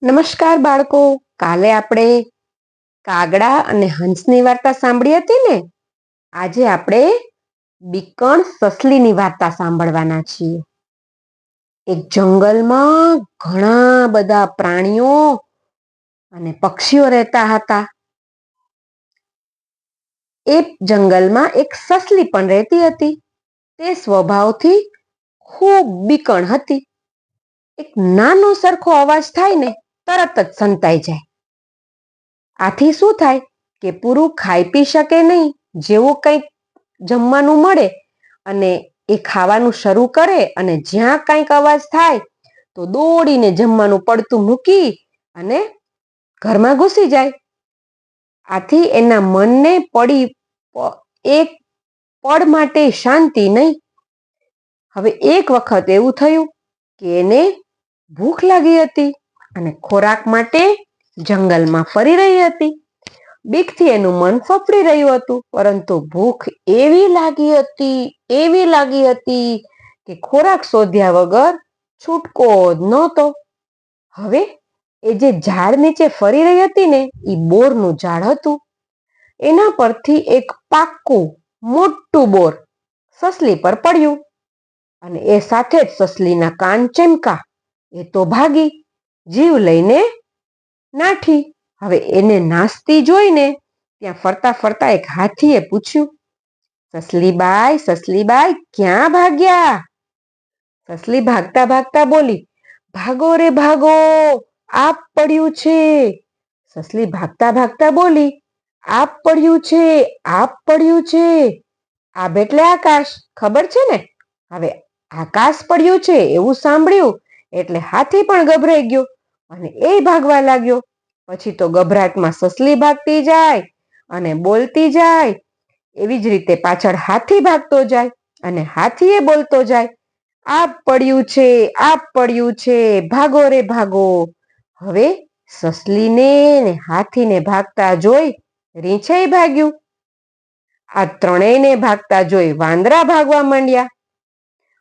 નમસ્કાર બાળકો, કાલે આપણે કાગડા અને હંસની વાર્તા સાંભળી હતી ને. આજે આપણે બીકણ સસલીની વાર્તા સાંભળવાના છીએ. એક જંગલમાં ઘણા બધા પ્રાણીઓ અને પક્ષીઓ રહેતા હતા. એ જંગલમાં એક સસલી પણ રહેતી હતી. તે સ્વભાવથી ખૂબ બીકણ હતી. એક નાનો સરખો અવાજ થાય ને તરત જ સંતાઈ જાય. આથી શું થાય કે પૂરું ખાઈ પી શકે નહીં. જેવું કંઈક જમવાનું મળે અને એ ખાવાનું શરૂ કરે અને જ્યાં કંઈક અવાજ થાય તો દોડીને જમવાનું પડતું મૂકી અને ઘરમાં ઘૂસી જાય. આથી એના મનને એક પળ માટે શાંતિ નહીં. હવે એક વખત એવું થયું કે એને ભૂખ લાગી હતી અને ખોરાક માટે જંગલમાં ફરી રહી હતી. બીકથી એનું મન ફફડી રહ્યું હતું, પરંતુ ભૂખ એવી લાગી હતી કે ખોરાક શોધ્યા વગર છૂટકો જ નહોતો. હવે એ જે ઝાડ નીચે ફરી રહી હતી ને એ બોરનું ઝાડ હતું. એના પરથી એક પાક્કું મોટું બોર સસલી પર પડ્યું અને એ સાથે જ સસલીના કાન ચમકા. એ તો ભાગી, જીવ લઈને નાઠી. હવે એને નાસતી જોઈને ત્યાં ફરતા ફરતા એક હાથીએ પૂછ્યું, સસલીબાઈ ક્યાં ભાગ્યા? સસલી ભાગતા ભાગતા બોલી, ભાગો રે ભાગો, આપ પડ્યું છે. સસલી ભાગતા ભાગતા બોલી, આપ પડ્યું છે, આપ પડ્યું છે. આપ એટલે આકાશ, ખબર છે ને? હવે આકાશ પડ્યું છે એવું સાંભળ્યું એટલે હાથી પણ ગભરાઈ ગયો અને એ ભાગવા લાગ્યો. પછી તો ગભરાટમાં સસલી ભાગતી જાય અને બોલતી જાય. એવી જ રીતે પાછળ હાથી ભાગતો જાય અને હાથીએ બોલતો જાય, આપ પડ્યું છે, આપ પડ્યું છે, ભાગો રે ભાગો. હવે સસલીને ને હાથીને ભાગતા જોઈ રીંછેય ભાગ્યું. આ ત્રણેયને ભાગતા જોઈ વાંદરા ભાગવા માંડ્યા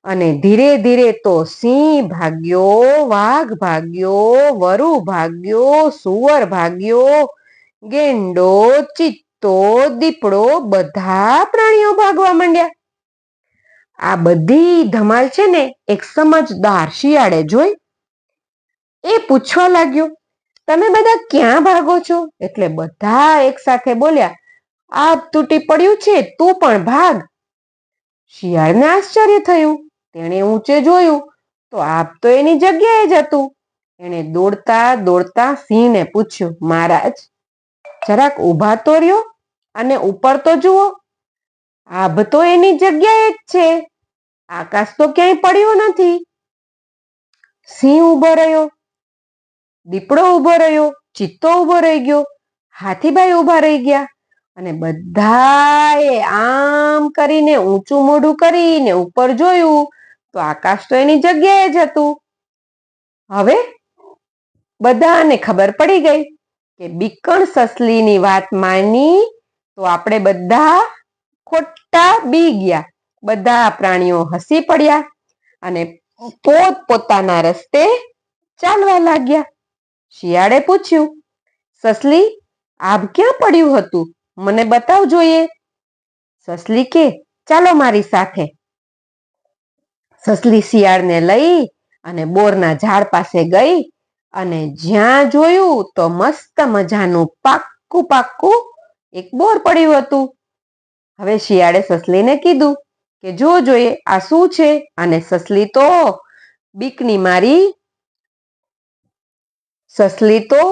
અને ધીરે ધીરે તો સિંહ ભાગ્યો, વાઘ ભાગ્યો, વરુ ભાગ્યો, સુવર ભાગ્યો, ગેંડો, ચિત્તો, દીપડો બધા પ્રાણીઓ ભાગવા માંડ્યા. આ બધી ધમાલ છે ને એક સમજદાર શિયાળે જોઈ. એ પૂછવા લાગ્યો, તમે બધા ક્યાં ભાગો છો? એટલે બધા એક સાથે બોલ્યા, આપ તૂટી પડ્યું છે, તું પણ ભાગ. શિયાળને આશ્ચર્ય થયું. તેણે ઊંચે જોયું તો આપ તો એની જગ્યાએ જ હતું. એણે દોડતા દોડતા સિંહને પૂછ્યું, મહારાજ જરાક ઊભા તો રહ્યો અને ઉપર તો જુઓ. આભ તો એની જગ્યાએ જ છે, આકાશ તો ક્યાંય પડ્યું નથી. સિંહ ઊભો રહ્યો, દીપડો ઊભો રહ્યો, ચિત્તો ઊભો રહી ગયો, હાથીભાઈ ઊભા રહી ગયા અને બધાએ આમ કરીને ઊંચું મોઢું કરીને ઉપર જોયું તો આકાશ તો એની જગ્યાએ જ હતું. હવે બધાને ખબર પડી ગઈ કે બીકણ સસલીની વાત માની તો આપણે બધા ખોટા બી ગયા. બધા પ્રાણીઓ હસી પડ્યા અને પોતપોતાના રસ્તે ચાલવા લાગ્યા. શિયાળે પૂછ્યું, સસલી આભ ક્યાં પડ્યું હતું? મને બતાવ જોઈએ. સસલી કે, ચાલો મારી સાથે. સસલી શિયાળને લઈ અને બોરના ઝાડ પાસે ગઈ અને જ્યાં જોયું તો મસ્ત મજાનું પાક્કું એક બોર પડ્યું હતું. હવે શિયાળે સસલીને કીધું કે જો જોઈએ આ શું છે? અને સસલી તો